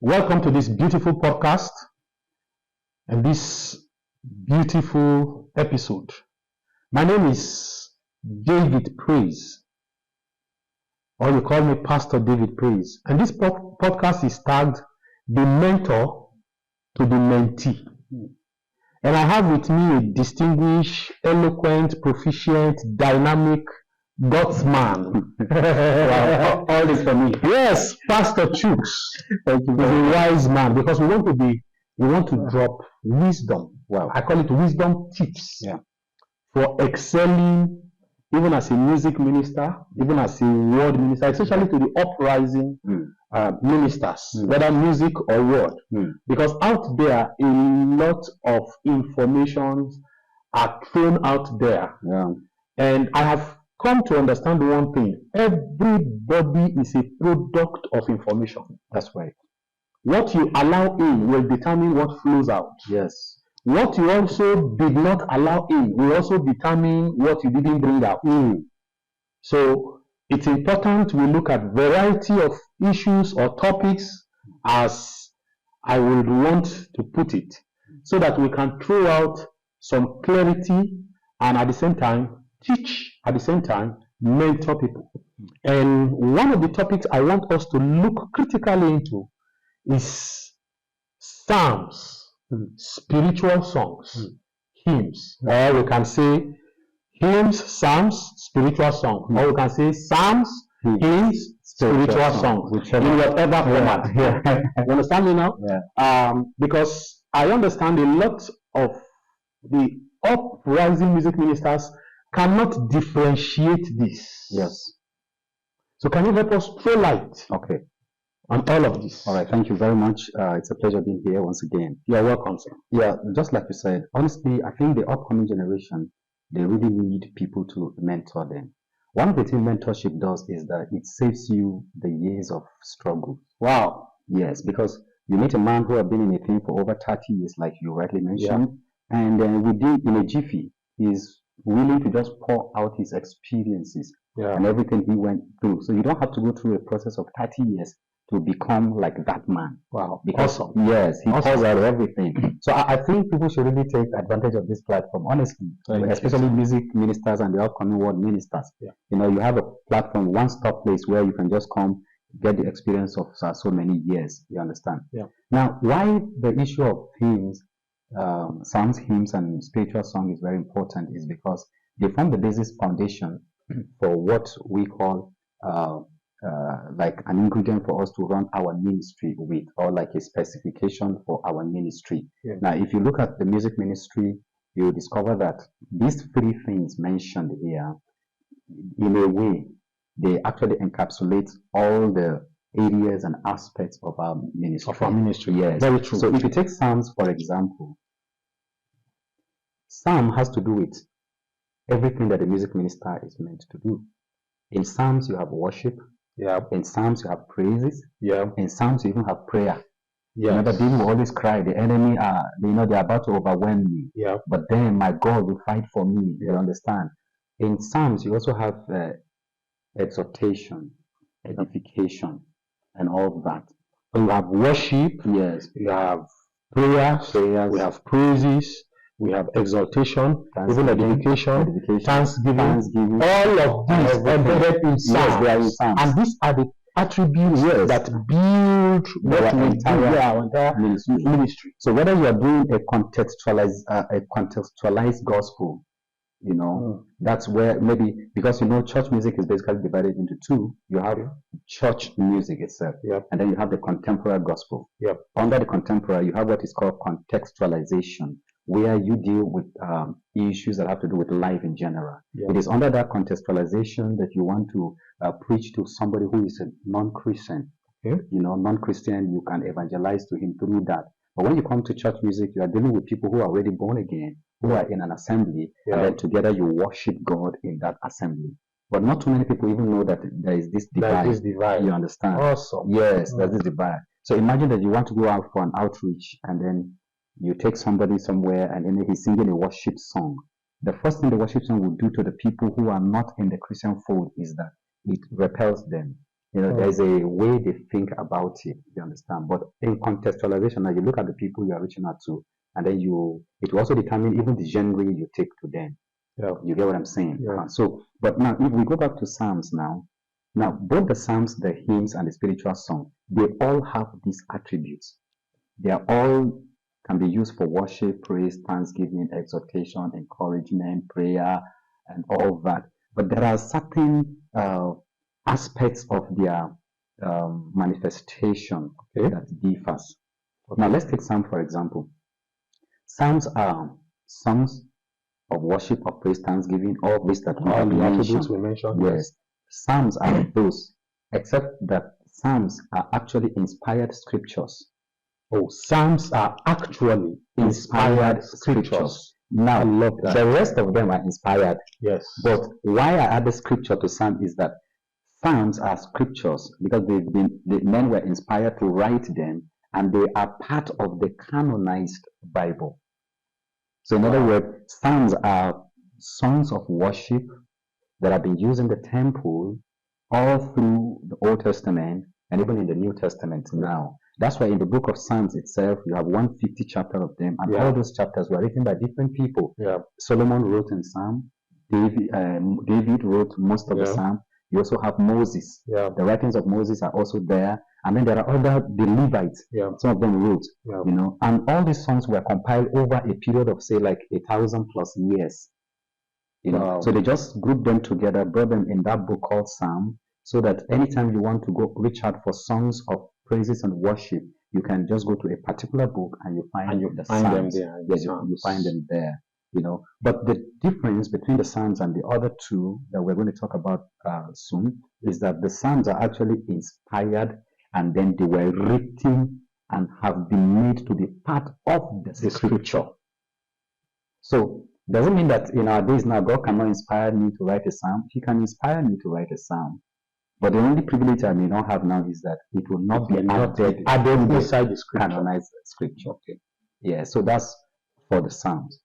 Welcome to this beautiful podcast and this beautiful episode. My name is David Praise, or you call me Pastor David Praise. And this podcast is tagged The Mentor to the Mentee. And I have with me a distinguished, eloquent, proficient, dynamic God's man. Wow, all this for me. Yes, Pastor Chooks. Thank you He's very a much. wise man because we want to drop wisdom. Wow. I call it wisdom tips. Yeah. For excelling, even as a music minister, even as a word minister, especially to the uprising ministers, whether music or word. Because out there, a lot of information are thrown out there. Yeah. And I have come to understand one thing. Everybody is a product of information. That's right. What you allow in will determine what flows out. Yes. What you also did not allow in will also determine what you didn't bring out. So it's important we look at variety of issues or topics, as I would want to put it, so that we can throw out some clarity and at the same time teach, at the same time mentor people. And one of the topics I want us to look critically into is psalms, spiritual songs, hymns, or we can say hymns, psalms, spiritual songs, or we can say psalms, hymns, spiritual songs, in whatever format. You understand me now? Yeah. Because I understand a lot of the uprising music ministers cannot differentiate this. Yes. So can you help us throw light Okay. on all of this? All right. Thank you very much. It's a pleasure being here once again. You're welcome, sir. Yeah. Just like you said, honestly, I think the upcoming generation, they really need people to mentor them. One of the things mentorship does is that it saves you the years of struggle. Wow. Yes, because you meet a man who has been in a thing for over 30 years, like you rightly mentioned, and within in a jiffy, he's willing to just pour out his experiences and everything he went through. So you don't have to go through a process of 30 years to become like that man. Wow. Because Awesome. yes, he pours out everything. So I think people should really take advantage of this platform, honestly, especially music ministers and the upcoming world ministers. You know, you have a platform, one-stop place where you can just come, get the experience of so many years. You understand? Now, why the issue of hymns, psalms, hymns, and spiritual song is very important is because they form the basis foundation for what we call like an ingredient for us to run our ministry with, or like a specification for our ministry. Now, if you look at the music ministry, you will discover that these three things mentioned here, in a way, they actually encapsulate all the areas and aspects of our ministry. Yes. Very true. So if you take Psalms, for example, Psalm has to do with everything that the music minister is meant to do. In Psalms, you have worship. In Psalms, you have praises. In Psalms, you even have prayer. Remember, David will always cry, the enemy are, they're about to overwhelm me. But then my God will fight for me. You understand? In Psalms, you also have exhortation, edification, and all of that. So you have worship. Yes. You have prayers. We have praises. We have exaltation, even edification, thanksgiving. All of these embedded in Psalms. Yes, they are in Psalms. And these are the attributes that build what we do, our entire ministry. So whether you are doing a contextualized gospel, you know, that's where maybe, because you know church music is basically divided into two. You have church music itself, and then you have the contemporary gospel. Under the contemporary, you have what is called contextualization, where you deal with issues that have to do with life in general. It is under that contextualization that you want to preach to somebody who is a non-Christian. You know, non-Christian, you can evangelize to him through that. But when you come to church music, you are dealing with people who are already born again, who are in an assembly, and then together you worship God in that assembly. But not too many people even know that there is this divide. You understand? Awesome. Yes, there's this divide. So imagine that you want to go out for an outreach, and then you take somebody somewhere, and then he's singing a worship song. The first thing the worship song will do to the people who are not in the Christian fold is that it repels them. There's a way they think about it, you understand? But in contextualization, now you look at the people you are reaching out to, and then it will also determine even the genre you take to them. Yeah. You get what I'm saying? Yeah. But now if we go back to Psalms now both the Psalms, the hymns, and the spiritual song, they all have these attributes. They are all can be used for worship, praise, thanksgiving, exhortation, encouragement, prayer, and all that. But there are certain aspects of their manifestation that differs. Now let's take Psalm for example. Psalms are songs of worship, of praise, thanksgiving, all this that all the attributes we mentioned. Yes. Psalms are those, except that Psalms are actually inspired scriptures. Oh, Psalms are actually inspired scriptures. Now, I love that. The rest of them are inspired. Yes. But why I added scripture to Psalm is that Psalms are scriptures because the men were inspired to write them, and they are part of the canonized Bible. So in other words, Psalms are songs of worship that have been used in the temple all through the Old Testament and even in the New Testament now. That's why in the book of Psalms itself, you have 150 chapters of them, and all those chapters were written by different people. Yeah. Solomon wrote in Psalm, David wrote most of the Psalm. You also have Moses. Yeah. The writings of Moses are also there. And then there are the Levites. Yeah. Some of them wrote, and all these songs were compiled over a period of say like 1,000+ years. So they just grouped them together, brought them in that book called Psalm, so that anytime you want to go reach out for songs of praises and worship, you can just go to a particular book and you find the Psalms. Them there. Yes, you find them there. But the difference between the Psalms and the other two that we're going to talk about soon is that the Psalms are actually inspired, and then they were written and have been made to be part of the scripture. So doesn't mean that in our days now God cannot inspire me to write a psalm. He can inspire me to write a psalm. But the only privilege I may not have now is that it will not be added inside the scripture. Canonized scripture. Okay. Yeah, so that's for the psalms.